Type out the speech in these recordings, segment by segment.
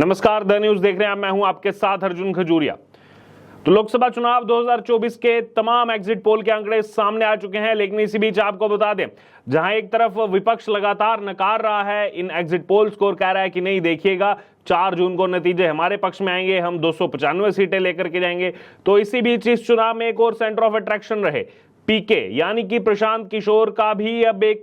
नमस्कार, the news देख रहे हैं आप। मैं हूं आपके साथ अर्जुन खजूरिया। तो लोकसभा चुनाव 2024 के तमाम एग्जिट पोल के आंकड़े सामने आ चुके हैं, लेकिन इसी बीच आपको बता दें, जहां एक तरफ विपक्ष लगातार नकार रहा है इन एग्जिट पोल्स को और कह रहा है कि नहीं देखिएगा 4 जून को नतीजे हमारे पक्ष में आएंगे, हम 295 सीटें लेकर के जाएंगे। तो इसी बीच इस चुनाव में एक और सेंटर ऑफ अट्रैक्शन रहे पीके यानी कि प्रशांत किशोर का भी अब एक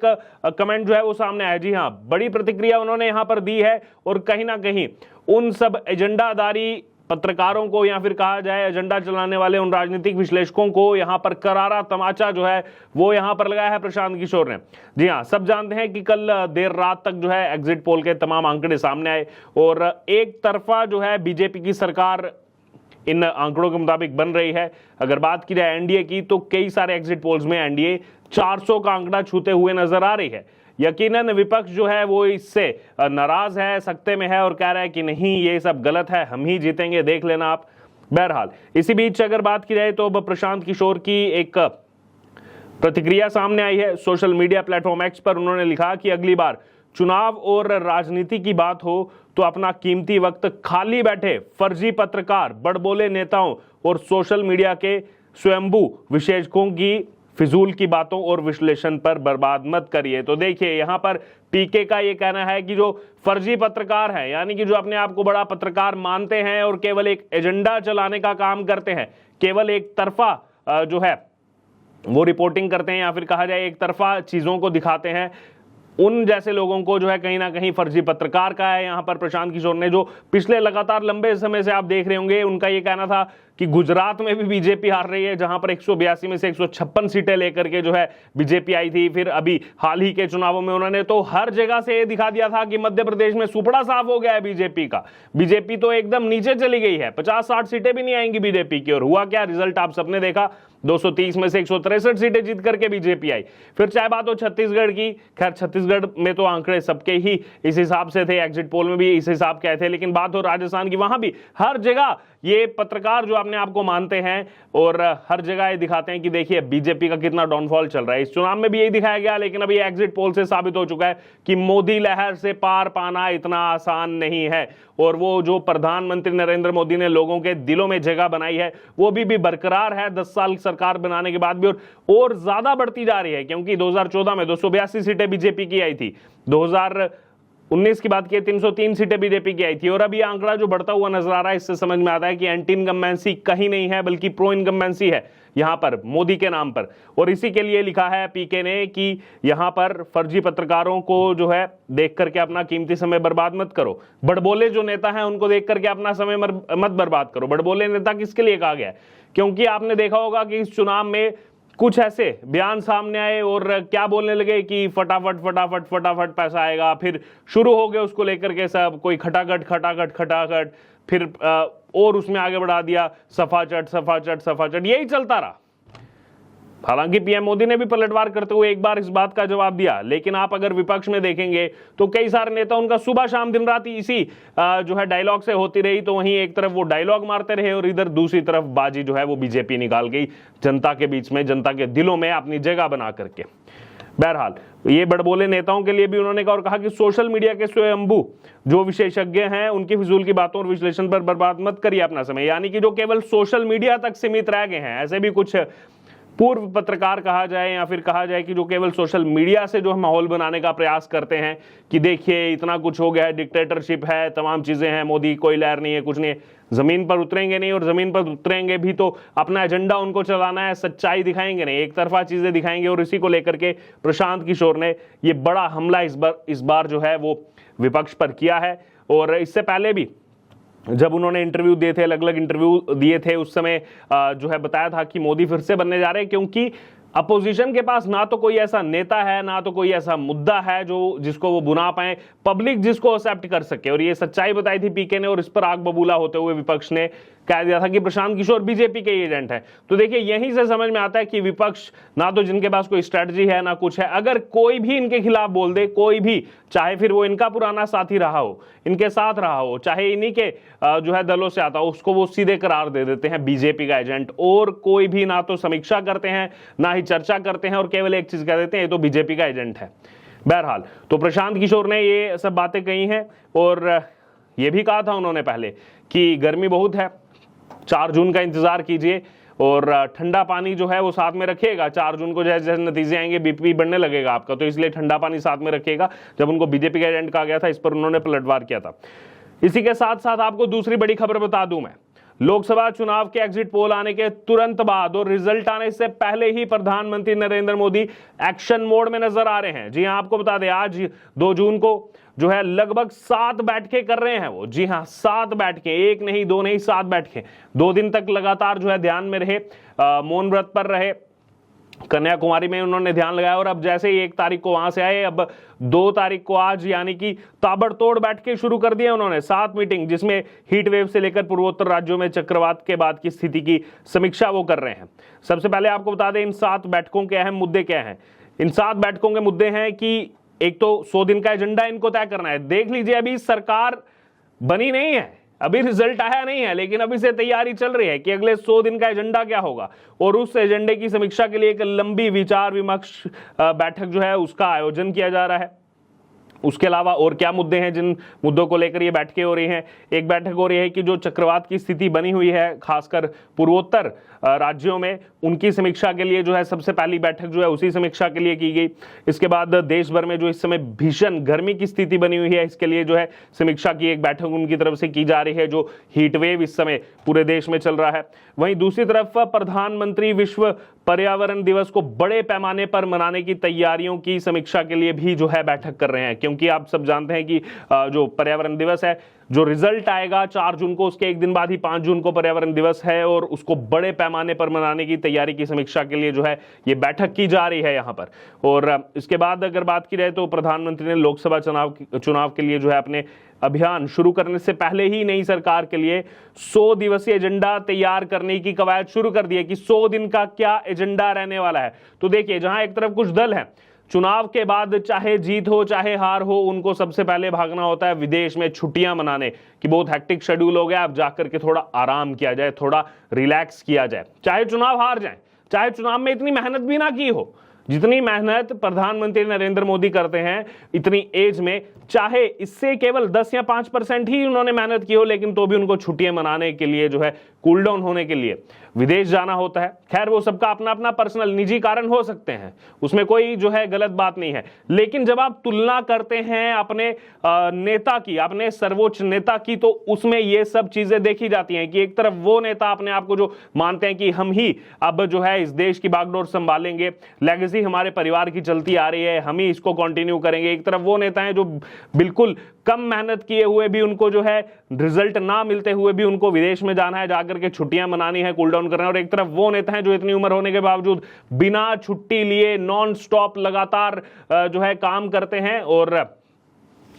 कमेंट जो है वो सामने आया। जी हां, बड़ी प्रतिक्रिया उन्होंने यहां पर दी है और कहीं ना कहीं उन सब एजेंडाधारी पत्रकारों को या फिर कहा जाए एजेंडा चलाने वाले उन राजनीतिक विश्लेषकों को यहां पर करारा तमाचा जो है वो यहां पर लगाया है प्रशांत किशोर ने। जी हां, सब जानते हैं कि कल देर रात तक जो है एग्जिट पोल के तमाम आंकड़े सामने आए और एक तरफा जो है बीजेपी की सरकार इन आंकड़ों के मुताबिक बन रही है। अगर बात की जाए एनडीए की, तो कई सारे एग्जिट पोल्स में एनडीए 400 का आंकड़ा छूते हुए नजर आ रही है। यकीनन विपक्ष जो है वो इससे नाराज है, सख्ते में है और कह रहा है कि नहीं ये सब गलत है, हम ही जीतेंगे, देख लेना आप। बहरहाल इसी बीच अगर बात की जाए तो अब प्रशांत किशोर की एक प्रतिक्रिया सामने आई है सोशल मीडिया प्लेटफॉर्म एक्स पर। उन्होंने लिखा कि अगली बार चुनाव और राजनीति की बात हो तो अपना कीमती वक्त खाली बैठे फर्जी पत्रकार, बड़बोले नेताओं और सोशल मीडिया के स्वयंभू विशेषज्ञों की फिजूल की बातों और विश्लेषण पर बर्बाद मत करिए। तो देखिए यहाँ पर पीके का ये कहना है कि जो फर्जी पत्रकार हैं यानी कि जो अपने आप को बड़ा पत्रकार मानते हैं और केवल एक एजेंडा चलाने का काम करते हैं, केवल एक तरफा जो है वो रिपोर्टिंग करते हैं या फिर कहा जाए एक तरफा चीजों को दिखाते हैं, उन जैसे लोगों को जो है कहीं ना कहीं फर्जी पत्रकार का है यहाँ पर प्रशांत किशोर ने। जो पिछले लगातार लंबे समय से आप देख रहे होंगे, उनका ये कहना था कि गुजरात में भी बीजेपी हार रही है, जहां पर 182 में से 156 सीटें लेकर के जो है बीजेपी आई थी। फिर अभी हाल ही के चुनावों में उन्होंने तो हर जगह से ये दिखा दिया था कि मध्य प्रदेश में सुपड़ा साफ हो गया है बीजेपी का, बीजेपी तो एकदम नीचे चली गई है, 50-60 सीटें भी नहीं आएंगी बीजेपी की। और हुआ क्या, रिजल्ट आप सबने देखा, 230 में से 163 सीटें जीत करके बीजेपी आई। फिर चाहे बात हो छत्तीसगढ़ की, खैर छत्तीसगढ़ में तो आंकड़े सबके ही इस हिसाब से थे, एग्जिट पोल में भी इस हिसाब के थे, लेकिन बात हो राजस्थान की, वहां भी हर जगह ये पत्रकार जो अपने आप को मानते हैं और हर जगह ये दिखाते हैं कि देखिए बीजेपी का कितना डाउनफॉल चल रहा है। इस चुनाव में भी यही दिखाया गया, लेकिन अभी एग्जिट पोल से साबित हो चुका है कि मोदी लहर से पार पाना इतना आसान नहीं है और वो जो प्रधानमंत्री नरेंद्र मोदी ने लोगों के दिलों में जगह बनाई है वो भी बरकरार है 10 साल सरकार बनाने के बाद भी, और ज्यादा बढ़ती जा रही है। क्योंकि 2014 में 282 सीटें बीजेपी की आई थी, 2019 की बात की 303 सीटें बीजेपी की आई थी, और अब ये आंकड़ा जो बढ़ता हुआ नजर आ रहा है इससे समझ में आता है कि एंटी इनकम्बेंसी कहीं नहीं है बल्कि प्रो इनकम्बेंसी है यहां पर मोदी के नाम पर। और इसी के लिए लिखा है पीके ने कि यहां पर फर्जी पत्रकारों को जो है देख करके अपना कीमती समय बर्बाद मत करो, बड़बोले जो नेता हैं उनको देख करके अपना समय मत बर्बाद करो। बड़बोले नेता किसके लिए कहा गया है? क्योंकि आपने देखा होगा कि इस चुनाव में कुछ ऐसे बयान सामने आए और क्या बोलने लगे कि फटाफट फटाफट फटाफट पैसा आएगा, फिर शुरू हो गए उसको लेकर के सब कोई खटाखट खटाखट खटाखट, फिर और उसमें आगे बढ़ा दिया सफाचट सफाचट सफाचट, यही चलता रहा। हालांकि पीएम मोदी ने भी पलटवार करते हुए एक बार इस बात का जवाब दिया, लेकिन आप अगर विपक्ष में देखेंगे तो कई सारे नेता उनका सुबह शाम दिन रात इसी जो है डायलॉग से होती रही। तो वहीं एक तरफ वो डायलॉग मारते रहे और इधर दूसरी तरफ बाजी जो है वो बीजेपी निकाल गई जनता के बीच में, जनता के दिलों में अपनी जगह बना करके। बहरहाल ये बड़बोले नेताओं के लिए भी उन्होंने कहा और कहा कि सोशल मीडिया के स्वयंभू जो विशेषज्ञ हैं उनकी फिजूल की बातों और विश्लेषण पर बर्बाद मत करिए अपना समय, यानी कि जो केवल सोशल मीडिया तक सीमित रह गए हैं। ऐसे भी कुछ पूर्व पत्रकार कहा जाए या फिर कहा जाए कि जो केवल सोशल मीडिया से जो माहौल बनाने का प्रयास करते हैं कि देखिए इतना कुछ हो गया है, डिक्टेटरशिप है, तमाम चीजें हैं, मोदी कोई लहर नहीं है, कुछ नहीं है। जमीन पर उतरेंगे नहीं, और जमीन पर उतरेंगे भी तो अपना एजेंडा उनको चलाना है, सच्चाई दिखाएंगे नहीं, एक तरफा चीजें दिखाएंगे। और इसी को लेकर के प्रशांत किशोर ने ये बड़ा हमला इस बार जो है वो विपक्ष पर किया है। और इससे पहले भी जब उन्होंने इंटरव्यू दिए थे, अलग अलग इंटरव्यू दिए थे, उस समय जो है बताया था कि मोदी फिर से बनने जा रहे हैं, क्योंकि अपोजिशन के पास ना तो कोई ऐसा नेता है ना तो कोई ऐसा मुद्दा है जो जिसको वो बुना पाए, पब्लिक जिसको एक्सेप्ट कर सके। और ये सच्चाई बताई थी पीके ने और इस पर आग बबूला होते हुए विपक्ष ने कह दिया था कि प्रशांत किशोर बीजेपी के एजेंट है। तो देखिए यहीं से समझ में आता है कि विपक्ष ना तो जिनके पास कोई स्ट्रेटजी है ना कुछ है, अगर कोई भी इनके खिलाफ बोल दे, कोई भी, चाहे फिर वो इनका पुराना साथी रहा हो, इनके साथ रहा हो, चाहे इन्हीं के जो है दलों से आता हो, उसको वो सीधे करार दे देते हैं बीजेपी का एजेंट। और कोई भी ना तो समीक्षा करते हैं ना ही चर्चा करते हैं और केवल एक चीज कह देते हैं, ये तो बीजेपी का एजेंट है। बहरहाल तो प्रशांत किशोर ने ये सब बातें कही हैं और ये भी कहा था उन्होंने पहले कि गर्मी बहुत है, 4 जून का इंतजार कीजिए और ठंडा पानी जो है वो साथ में रखिएगा। 4 जून को जैसे जैसे नतीजे आएंगे बीपी बढ़ने लगेगा आपका, तो इसलिए ठंडा पानी साथ में रखिएगा। जब उनको बीजेपी का एजेंट कहा गया था, इस पर उन्होंने पलटवार किया था। इसी के साथ साथ आपको दूसरी बड़ी खबर बता दूं मैं, लोकसभा चुनाव के एग्जिट पोल आने के तुरंत बाद और रिजल्ट आने से पहले ही प्रधानमंत्री नरेंद्र मोदी एक्शन मोड में नजर आ रहे हैं। जी हां, आपको बता दें आज 2 जून को जो है लगभग 7 बैठकें कर रहे हैं वो। जी हां, 7 बैठकें, 1 नहीं 2 नहीं 7 बैठकें। 2 दिन तक लगातार जो है ध्यान में रहे, मौन व्रत पर रहे, कन्याकुमारी में उन्होंने ध्यान लगाया और अब जैसे ही 1 तारीख को वहां से आए, अब 2 तारीख को आज यानी कि ताबड़तोड़ बैठकें शुरू कर दिए उन्होंने। 7 मीटिंग, जिसमें हीट वेव से लेकर पूर्वोत्तर राज्यों में चक्रवात के बाद की स्थिति की समीक्षा वो कर रहे हैं। सबसे पहले आपको बता दें इन 7 बैठकों के अहम मुद्दे क्या हैं। इन 7 बैठकों के मुद्दे हैं कि एक तो 100 दिन का एजेंडा इनको तय करना है। देख लीजिए, अभी सरकार बनी नहीं है, अभी रिजल्ट आया नहीं है, लेकिन अभी से तैयारी चल रही है कि अगले 100 दिन का एजेंडा क्या होगा और उस एजेंडे की समीक्षा के लिए एक लंबी विचार विमर्श बैठक जो है उसका आयोजन किया जा रहा है। उसके अलावा और क्या मुद्दे हैं जिन मुद्दों को लेकर ये बैठकें हो रही हैं। एक बैठक हो रही है कि जो चक्रवात की स्थिति बनी हुई है खासकर पूर्वोत्तर राज्यों में, उनकी समीक्षा के लिए जो है सबसे पहली बैठक जो है उसी समीक्षा के लिए की गई। इसके बाद देश भर में जो इस समय भीषण गर्मी की स्थिति बनी हुई है, इसके लिए जो है समीक्षा की एक बैठक उनकी तरफ से की जा रही है, जो हीट वेव इस समय पूरे देश में चल रहा है। वहीं दूसरी तरफ प्रधानमंत्री विश्व पर्यावरण दिवस को बड़े पैमाने पर मनाने की तैयारियों की समीक्षा के लिए भी जो है बैठक कर रहे हैं, क्योंकि आप सब जानते हैं कि जो पर्यावरण दिवस है, जो रिजल्ट आएगा 4 जून को, उसके एक दिन बाद ही 5 जून को पर्यावरण दिवस है और उसको बड़े पैमाने पर मनाने की तैयारी की समीक्षा के लिए जो है ये बैठक की जा रही है यहाँ पर। और इसके बाद अगर बात की जाए तो प्रधानमंत्री ने लोकसभा चुनाव के लिए जो है अपने अभियान शुरू करने से पहले ही नई सरकार के लिए 100 दिवसीय एजेंडा तैयार करने की कवायद शुरू कर दी है कि 100 दिन का क्या एजेंडा रहने वाला है। तो देखिए, जहां एक तरफ कुछ दल हैं, चुनाव के बाद चाहे जीत हो चाहे हार हो, उनको सबसे पहले भागना होता है विदेश में छुट्टियां मनाने कि बहुत हेक्टिक शेड्यूल हो गया, अब जाकर के थोड़ा आराम किया जाए, थोड़ा रिलैक्स किया जाए। चाहे चुनाव हार जाए, चाहे चुनाव में इतनी मेहनत भी ना की हो जितनी मेहनत प्रधानमंत्री नरेंद्र मोदी करते हैं इतनी एज में, चाहे इससे केवल 10 या 5% ही उन्होंने मेहनत की हो, लेकिन तो भी उनको छुट्टियां मनाने के लिए जो है कूल डाउन होने के लिए विदेश जाना होता है। खैर, वो सबका अपना अपना पर्सनल निजी कारण हो सकते हैं, उसमें कोई जो है गलत बात नहीं है। लेकिन जब आप तुलना करते हैं अपने नेता की, अपने सर्वोच्च नेता की, तो उसमें ये सब चीजें देखी जाती हैं कि एक तरफ वो नेता अपने आप को जो मानते हैं कि हम ही अब जो है इस देश की बागडोर संभालेंगे, लेगेसी हमारे परिवार की चलती आ रही है, हम ही इसको कंटिन्यू करेंगे। एक तरफ वो नेता हैं जो बिल्कुल कम मेहनत किए हुए भी, उनको जो है रिजल्ट ना मिलते हुए भी उनको विदेश में जाना है, जाकर के छुट्टियां मनानी है, कूल डाउन करना है। और एक तरफ वो नेता हैं जो इतनी उम्र होने के बावजूद बिना छुट्टी लिए नॉन स्टॉप लगातार जो है काम करते हैं। और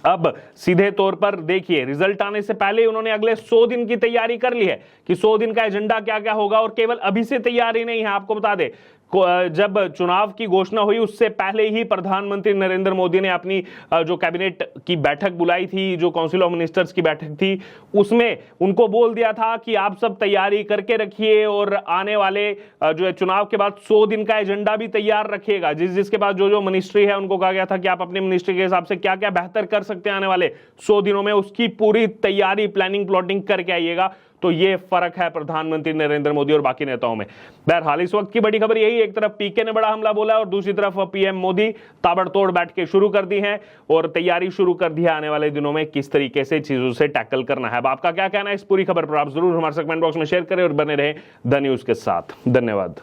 अब सीधे तौर पर देखिए, रिजल्ट आने से पहले उन्होंने अगले 100 दिन की तैयारी कर ली है कि 100 दिन का एजेंडा क्या क्या होगा। और केवल अभी से तैयारी नहीं है, आपको बता दें जब चुनाव की घोषणा हुई उससे पहले ही प्रधानमंत्री नरेंद्र मोदी ने अपनी जो कैबिनेट की बैठक बुलाई थी, जो काउंसिल ऑफ मिनिस्टर्स की बैठक थी, उसमें उनको बोल दिया था कि आप सब तैयारी करके रखिए और आने वाले जो है चुनाव के बाद 100 दिन का एजेंडा भी तैयार रखिएगा। जिसके बाद जो मिनिस्ट्री है उनको कहा गया था कि आप अपनी मिनिस्ट्री के हिसाब से क्या क्या बेहतर कर सकते हैं आने वाले 100 दिनों में, उसकी पूरी तैयारी, प्लानिंग, प्लॉटिंग करके आइएगा। तो ये फर्क है प्रधानमंत्री नरेंद्र मोदी और बाकी नेताओं में। बहरहाल इस वक्त की बड़ी खबर यही, एक तरफ पीके ने बड़ा हमला बोला और दूसरी तरफ पीएम मोदी ताबड़तोड़ बैठ के शुरू कर दी है और तैयारी शुरू कर दी है आने वाले दिनों में किस तरीके से चीजों से टैकल करना है। अब आपका क्या कहना है इस पूरी खबर पर, आप जरूर हमारे कमेंट बॉक्स में शेयर करें और बने रहे द न्यूज के साथ। धन्यवाद।